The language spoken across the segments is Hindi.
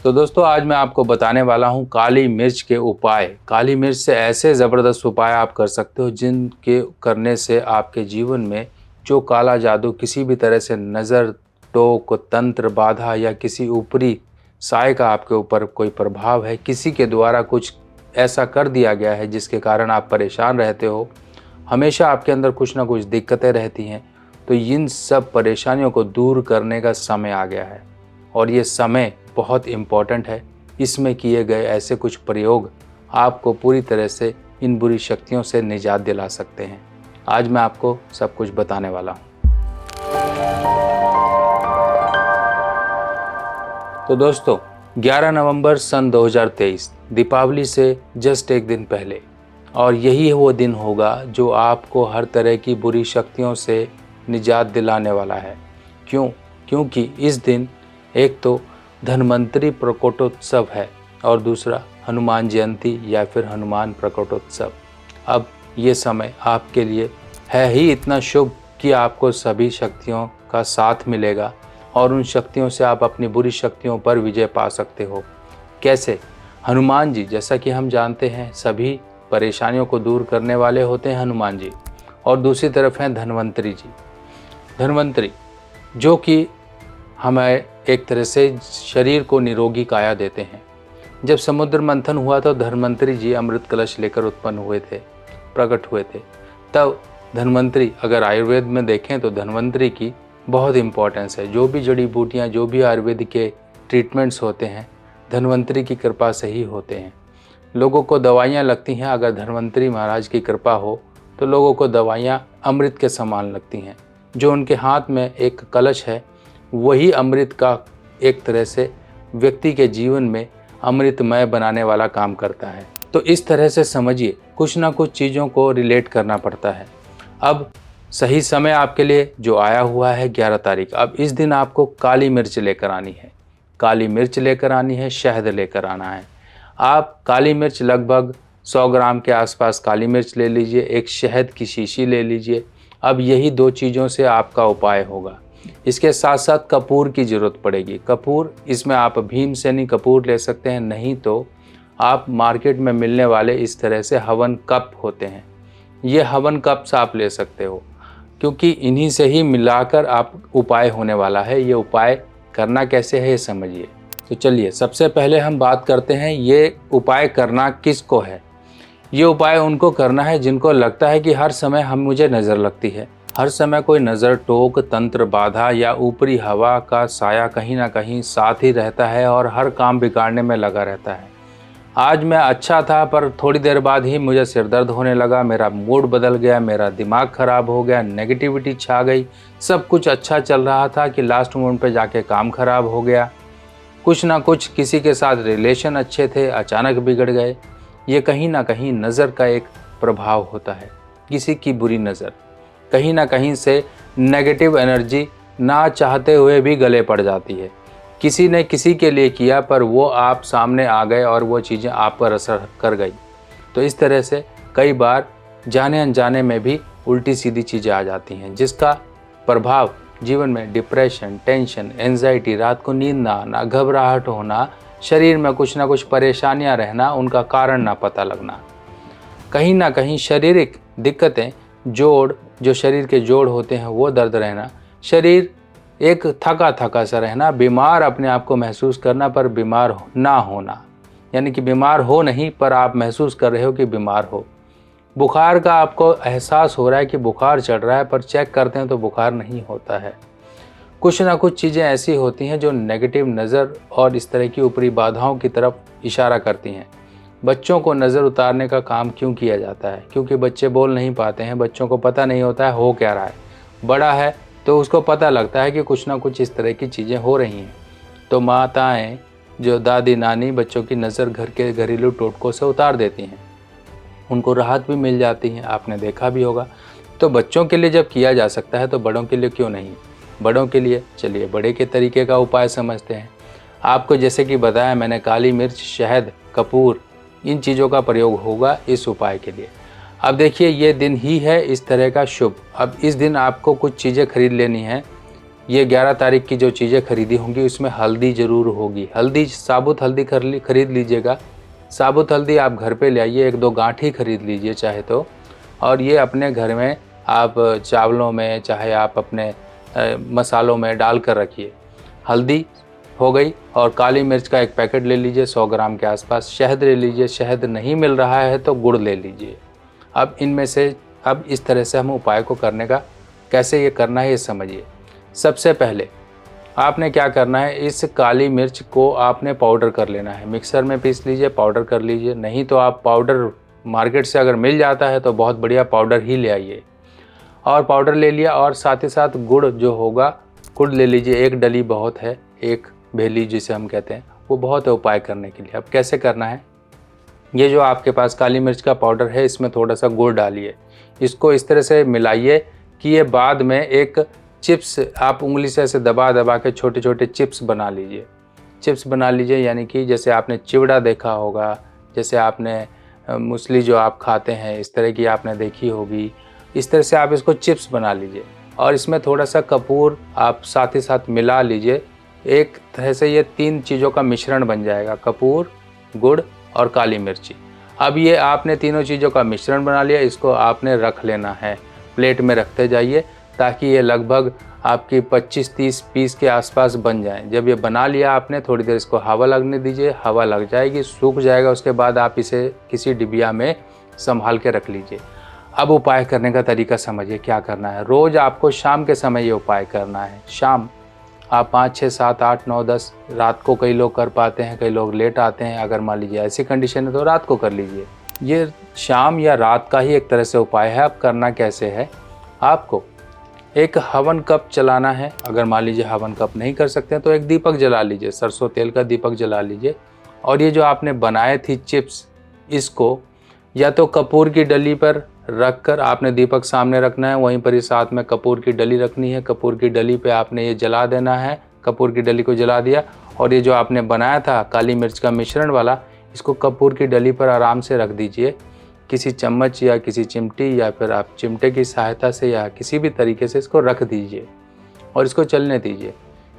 तो दोस्तों आज मैं आपको बताने वाला हूँ काली मिर्च के उपाय। काली मिर्च से ऐसे ज़बरदस्त उपाय आप कर सकते हो जिनके करने से आपके जीवन में जो काला जादू, किसी भी तरह से नज़र, टोक, तंत्र, बाधा या किसी ऊपरी साय का आपके ऊपर कोई प्रभाव है, किसी के द्वारा कुछ ऐसा कर दिया गया है जिसके कारण आप परेशान रहते हो, हमेशा आपके अंदर कुछ ना कुछ दिक्कतें रहती हैं, तो इन सब परेशानियों को दूर करने का समय आ गया है। और ये समय बहुत इम्पॉर्टेंट है। इसमें किए गए ऐसे कुछ प्रयोग आपको पूरी तरह से इन बुरी शक्तियों से निजात दिला सकते हैं। आज मैं आपको सब कुछ बताने वाला हूँ। तो दोस्तों 11 नवंबर सन 2023 दीपावली से जस्ट एक दिन पहले, और यही वो दिन होगा जो आपको हर तरह की बुरी शक्तियों से निजात दिलाने वाला है। क्योंकि इस दिन एक तो धन्वंतरी प्रकटोत्सव है और दूसरा हनुमान जयंती या फिर हनुमान प्रकटोत्सव। अब ये समय आपके लिए है ही इतना शुभ कि आपको सभी शक्तियों का साथ मिलेगा और उन शक्तियों से आप अपनी बुरी शक्तियों पर विजय पा सकते हो। कैसे? हनुमान जी, जैसा कि हम जानते हैं, सभी परेशानियों को दूर करने वाले होते हैं हनुमान जी, और दूसरी तरफ हैं धन्वंतरी जी। धन्वंतरी जो कि हमें एक तरह से शरीर को निरोगी काया देते हैं। जब समुद्र मंथन हुआ तो धन्वंतरी जी अमृत कलश लेकर उत्पन्न हुए थे, प्रकट हुए थे। तब धन्वंतरी, अगर आयुर्वेद में देखें तो धन्वंतरी की बहुत इम्पोर्टेंस है। जो भी जड़ी बूटियाँ, जो भी आयुर्वेद के ट्रीटमेंट्स होते हैं, धन्वंतरी की कृपा से ही होते हैं। लोगों को दवाइयाँ लगती हैं, अगर धन्वंतरी महाराज की कृपा हो तो लोगों को दवाइयाँ अमृत के समान लगती हैं। जो उनके हाथ में एक कलश है, वही अमृत का एक तरह से व्यक्ति के जीवन में अमृतमय बनाने वाला काम करता है। तो इस तरह से समझिए, कुछ ना कुछ चीज़ों को रिलेट करना पड़ता है। अब सही समय आपके लिए जो आया हुआ है 11 तारीख। अब इस दिन आपको काली मिर्च लेकर आनी है, काली मिर्च लेकर आनी है, शहद लेकर आना है। आप काली मिर्च लगभग 100 ग्राम के आसपास काली मिर्च ले लीजिए, एक शहद की शीशी ले लीजिए। अब यही दो चीज़ों से आपका उपाय होगा। इसके साथ साथ कपूर की ज़रूरत पड़ेगी। कपूर, इसमें आप भीमसेनी कपूर ले सकते हैं, नहीं तो आप मार्केट में मिलने वाले इस तरह से हवन कप होते हैं, ये हवन कप्स आप ले सकते हो, क्योंकि इन्हीं से ही मिलाकर आप उपाय होने वाला है। ये उपाय करना कैसे है ये समझिए। तो चलिए सबसे पहले हम बात करते हैं ये उपाय करना किसको है। ये उपाय उनको करना है जिनको लगता है कि हर समय मुझे नज़र लगती है, हर समय कोई नज़र, टोक, तंत्र, बाधा या ऊपरी हवा का साया कहीं ना कहीं साथ ही रहता है और हर काम बिगाड़ने में लगा रहता है। आज मैं अच्छा था पर थोड़ी देर बाद ही मुझे सिर दर्द होने लगा, मेरा मूड बदल गया, मेरा दिमाग ख़राब हो गया, नेगेटिविटी छा गई। सब कुछ अच्छा चल रहा था कि लास्ट मोमेंट पे जाके काम ख़राब हो गया। कुछ ना कुछ किसी के साथ रिलेशन अच्छे थे, अचानक बिगड़ गए। ये कहीं ना कहीं नज़र का एक प्रभाव होता है। किसी की बुरी नज़र कहीं ना कहीं से नेगेटिव एनर्जी ना चाहते हुए भी गले पड़ जाती है। किसी ने किसी के लिए किया पर वो आप सामने आ गए और वो चीज़ें आप पर असर कर गई। तो इस तरह से कई बार जाने अनजाने में भी उल्टी सीधी चीज़ें आ जाती हैं, जिसका प्रभाव जीवन में डिप्रेशन, टेंशन, एंजाइटी, रात को नींद ना आना, घबराहट होना, शरीर में कुछ ना कुछ परेशानियां रहना, उनका कारण ना पता लगना, कहीं ना कहीं शारीरिक दिक्कतें, जो शरीर के जोड़ होते हैं वो दर्द रहना, शरीर एक थका थका सा रहना, बीमार अपने आप को महसूस करना पर बीमार ना होना, यानी कि बीमार हो नहीं पर आप महसूस कर रहे हो कि बीमार हो। बुखार का आपको एहसास हो रहा है कि बुखार चढ़ रहा है पर चेक करते हैं तो बुखार नहीं होता है। कुछ ना कुछ चीज़ें ऐसी होती हैं जो नेगेटिव नज़र और इस तरह की ऊपरी बाधाओं की तरफ इशारा करती हैं। बच्चों को नज़र उतारने का काम क्यों किया जाता है? क्योंकि बच्चे बोल नहीं पाते हैं, बच्चों को पता नहीं होता है हो क्या रहा है। बड़ा है तो उसको पता लगता है कि कुछ ना कुछ इस तरह की चीज़ें हो रही हैं। तो माताएं, जो दादी नानी, बच्चों की नज़र घर के घरेलू टोटकों से उतार देती हैं, उनको राहत भी मिल जाती है, आपने देखा भी होगा। तो बच्चों के लिए जब किया जा सकता है तो बड़ों के लिए क्यों नहीं? बड़ों के लिए चलिए बड़े के तरीके का उपाय समझते हैं। आपको जैसे कि बताया मैंने, काली मिर्च, शहद, कपूर, इन चीज़ों का प्रयोग होगा इस उपाय के लिए। अब देखिए ये दिन ही है इस तरह का शुभ। अब इस दिन आपको कुछ चीज़ें खरीद लेनी है ये 11 तारीख की जो चीज़ें खरीदी होंगी उसमें हल्दी ज़रूर होगी। हल्दी, साबुत हल्दी खरीद लीजिएगा। साबुत हल्दी आप घर पे ले आइए, 1-2 गांठी खरीद लीजिए चाहे तो, और ये अपने घर में आप चावलों में चाहे आप अपने मसालों में डाल कर रखिए। हल्दी हो गई, और काली मिर्च का एक पैकेट ले लीजिए 100 ग्राम के आसपास। शहद ले लीजिए, शहद नहीं मिल रहा है तो गुड़ ले लीजिए। अब इनमें से अब इस तरह से हम उपाय को करने का, कैसे ये करना है ये समझिए। सबसे पहले आपने क्या करना है, इस काली मिर्च को आपने पाउडर कर लेना है। मिक्सर में पीस लीजिए, पाउडर कर लीजिए। नहीं तो आप पाउडर मार्केट से अगर मिल जाता है तो बहुत बढ़िया, पाउडर ही ले आइए। और पाउडर ले लिया, और साथ ही साथ गुड़ जो होगा, गुड़ ले लीजिए। 1 डली बहुत है, 1 भेली जिसे हम कहते हैं, वो बहुत है उपाय करने के लिए। अब कैसे करना है, ये जो आपके पास काली मिर्च का पाउडर है इसमें थोड़ा सा गुड़ डालिए। इसको इस तरह से मिलाइए कि ये बाद में एक चिप्स, आप उंगली से ऐसे दबा दबा के छोटे छोटे चिप्स बना लीजिए। चिप्स बना लीजिए, यानी कि जैसे आपने चिवड़ा देखा होगा, जैसे आपने मूसली जो आप खाते हैं इस तरह की आपने देखी होगी, इस तरह से आप इसको चिप्स बना लीजिए। और इसमें थोड़ा सा कपूर आप साथ ही साथ मिला लीजिए। एक तरह से ये 3 चीज़ों का मिश्रण बन जाएगा, कपूर, गुड़ और काली मिर्ची। अब ये आपने तीनों चीज़ों का मिश्रण बना लिया, इसको आपने रख लेना है, प्लेट में रखते जाइए ताकि ये लगभग आपकी 25-30 पीस के आसपास बन जाए। जब ये बना लिया आपने, थोड़ी देर इसको हवा लगने दीजिए, हवा लग जाएगी, सूख जाएगा। उसके बाद आप इसे किसी डिबिया में संभाल के रख लीजिए। अब उपाय करने का तरीका समझिए क्या करना है। रोज़ आपको शाम के समय ये उपाय करना है। शाम आप 5, 6, 7, 8, 9, 10, रात को कई लोग कर पाते हैं, कई लोग लेट आते हैं। अगर मान लीजिए ऐसी कंडीशन है तो रात को कर लीजिए। ये शाम या रात का ही एक तरह से उपाय है। अब करना कैसे है, आपको एक हवन कप चलाना है। अगर मान लीजिए हवन कप नहीं कर सकते हैं तो एक दीपक जला लीजिए, सरसों तेल का दीपक जला लीजिए। और ये जो आपने बनाए थी चिप्स, इसको या तो कपूर की डली पर रख कर आपने दीपक सामने रखना है, वहीं पर ही साथ में कपूर की डली रखनी है। कपूर की डली पे आपने ये जला देना है। कपूर की डली को जला दिया, और ये जो आपने बनाया था काली मिर्च का मिश्रण वाला, इसको कपूर की डली पर आराम से रख दीजिए। किसी चम्मच या किसी चिमटी या फिर आप चिमटे की सहायता से या किसी भी तरीके से इसको रख दीजिए और इसको चलने दीजिए।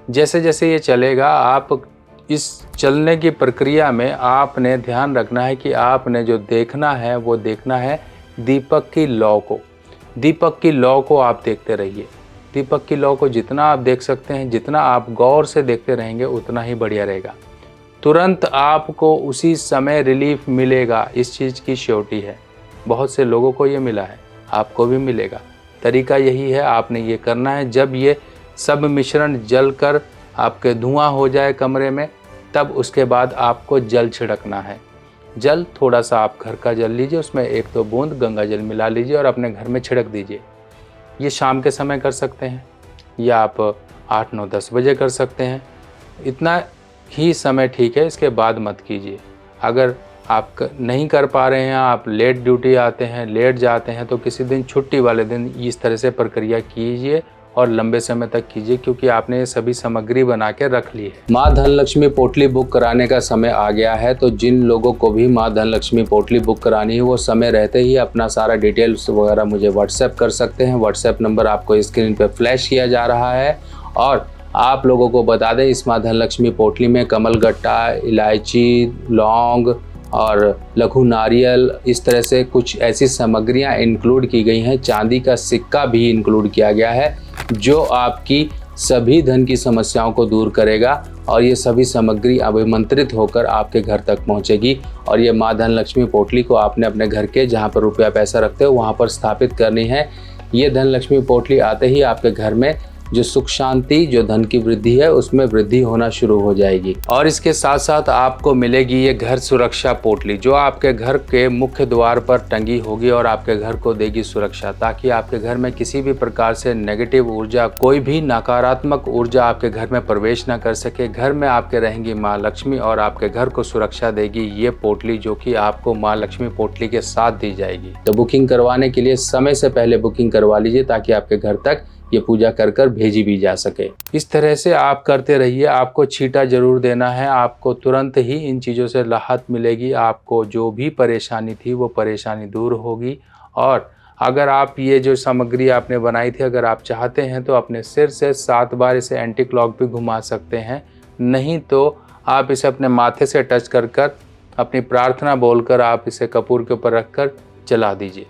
जैसे जैसे ये चलेगा, आप इस चलने की प्रक्रिया में आपने ध्यान रखना है कि आपने जो देखना है वो देखना है दीपक की लौ को। दीपक की लौ को आप देखते रहिए। दीपक की लौ को जितना आप देख सकते हैं, जितना आप गौर से देखते रहेंगे उतना ही बढ़िया रहेगा। तुरंत आपको उसी समय रिलीफ मिलेगा, इस चीज़ की श्योरिटी है। बहुत से लोगों को ये मिला है, आपको भी मिलेगा। तरीका यही है, आपने ये करना है। जब ये सब मिश्रण जल कर आपके धुआं हो जाए कमरे में, तब उसके बाद आपको जल छिड़कना है। जल थोड़ा सा आप घर का जल लीजिए, उसमें 1-2 बूंद गंगा जल मिला लीजिए और अपने घर में छिड़क दीजिए। ये शाम के समय कर सकते हैं या आप 8, 9, 10 बजे कर सकते हैं। इतना ही समय ठीक है, इसके बाद मत कीजिए। अगर आप नहीं कर पा रहे हैं, आप लेट ड्यूटी आते हैं, लेट जाते हैं, तो किसी दिन छुट्टी वाले दिन इस तरह से प्रक्रिया कीजिए और लंबे समय तक कीजिए, क्योंकि आपने ये सभी सामग्री बना के रख ली है। माँ धनलक्ष्मी पोटली बुक कराने का समय आ गया है, तो जिन लोगों को भी माँ धनलक्ष्मी पोटली बुक करानी है वो समय रहते ही अपना सारा डिटेल्स वगैरह मुझे व्हाट्सएप कर सकते हैं। व्हाट्सएप नंबर आपको स्क्रीन पर फ्लैश किया जा रहा है। और आप लोगों को बता दें, इस माँ धनलक्ष्मी पोटली में कमलगट्टा, इलायची, लौंग और लघु नारियल, इस तरह से कुछ ऐसी सामग्रियां इंक्लूड की गई हैं। चांदी का सिक्का भी इंक्लूड किया गया है, जो आपकी सभी धन की समस्याओं को दूर करेगा। और ये सभी सामग्री अभिमंत्रित होकर आपके घर तक पहुंचेगी। और ये माँ धनलक्ष्मी पोटली को आपने अपने घर के जहां पर रुपया पैसा रखते हो वहां पर स्थापित करनी है। ये धनलक्ष्मी पोटली आते ही आपके घर में जो सुख शांति, जो धन की वृद्धि है, उसमें वृद्धि होना शुरू हो जाएगी। और इसके साथ साथ आपको मिलेगी ये घर सुरक्षा पोटली, जो आपके घर के मुख्य द्वार पर टंगी होगी और आपके घर को देगी सुरक्षा, ताकि आपके घर में किसी भी प्रकार से नेगेटिव ऊर्जा, कोई भी नकारात्मक ऊर्जा आपके घर में प्रवेश न कर सके। घर में आपके रहेंगी माँ लक्ष्मी और आपके घर को सुरक्षा देगी ये पोटली, जो कि आपको माँ लक्ष्मी पोटली के साथ दी जाएगी। तो बुकिंग करवाने के लिए समय से पहले बुकिंग करवा लीजिए, ताकि आपके घर तक ये पूजा कर कर भेजी भी जा सके। इस तरह से आप करते रहिए। आपको छींटा जरूर देना है, आपको तुरंत ही इन चीज़ों से राहत मिलेगी। आपको जो भी परेशानी थी वो परेशानी दूर होगी और अगर आप ये जो सामग्री आपने बनाई थी, अगर आप चाहते हैं तो अपने सिर से 7 बार इसे एंटी क्लॉक भी घुमा सकते हैं। नहीं तो आप इसे अपने माथे से टच कर कर अपनी प्रार्थना बोलकर आप इसे कपूर के ऊपर रखकर जला दीजिए।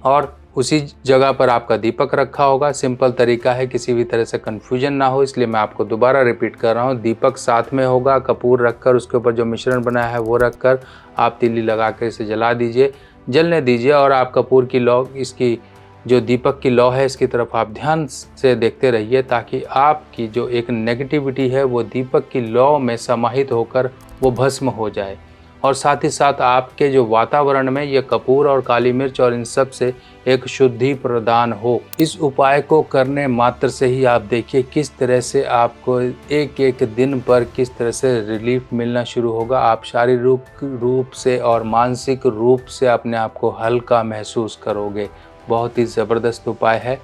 और उसी जगह पर आपका दीपक रखा होगा। सिंपल तरीका है, किसी भी तरह से कन्फ्यूजन ना हो, इसलिए मैं आपको दोबारा रिपीट कर रहा हूँ। दीपक साथ में होगा, कपूर रखकर उसके ऊपर जो मिश्रण बनाया है वो रखकर आप तीली लगा कर इसे जला दीजिए, जलने दीजिए। और आप कपूर की लौ, इसकी जो दीपक की लौ है, इसकी तरफ आप ध्यान से देखते रहिए, ताकि आपकी जो एक नेगेटिविटी है वो दीपक की लौ में समाहित होकर वो भस्म हो जाए। और साथ ही साथ आपके जो वातावरण में ये कपूर और काली मिर्च और इन सब से एक शुद्धि प्रदान हो। इस उपाय को करने मात्र से ही आप देखिए किस तरह से आपको एक एक दिन पर किस तरह से रिलीफ मिलना शुरू होगा। आप शारीरिक रूप से और मानसिक रूप से अपने आप को हल्का महसूस करोगे। बहुत ही ज़बरदस्त उपाय है।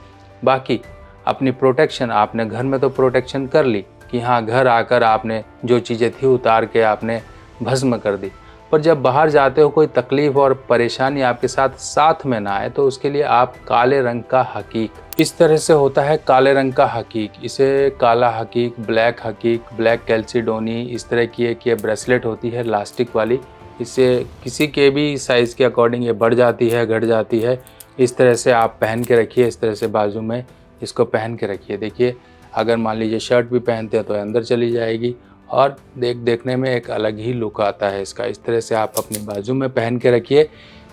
बाकी अपनी प्रोटेक्शन, आपने घर में तो प्रोटेक्शन कर ली कि हाँ, घर आकर आपने जो चीज़ें थी उतार के आपने भस्म कर दी, पर जब बाहर जाते हो कोई तकलीफ और परेशानी आपके साथ में ना आए, तो उसके लिए आप काले रंग का हकीक, इस तरह से होता है काले रंग का हकीक, इसे काला हकीक, ब्लैक कैल्सिडोनी, इस तरह की एक ये ब्रेसलेट होती है इलास्टिक वाली। इससे किसी के भी साइज़ के अकॉर्डिंग ये बढ़ जाती है, घट जाती है। इस तरह से आप पहन के रखिए, इस तरह से बाजू में इसको पहन के रखिए। देखिए, अगर मान लीजिए शर्ट भी पहनते हैं तो अंदर चली जाएगी और देखने में एक अलग ही लुक आता है इसका। इस तरह से आप अपनी बाजू में पहन के रखिए।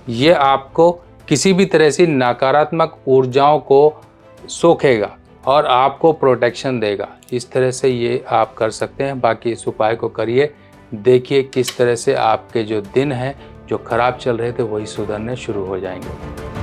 ये आपको किसी भी तरह से नकारात्मक ऊर्जाओं को सोखेगा और आपको प्रोटेक्शन देगा। इस तरह से ये आप कर सकते हैं। बाकी इस उपाय को करिए, देखिए किस तरह से आपके जो दिन हैं जो खराब चल रहे थे वही सुधरने शुरू हो जाएंगे।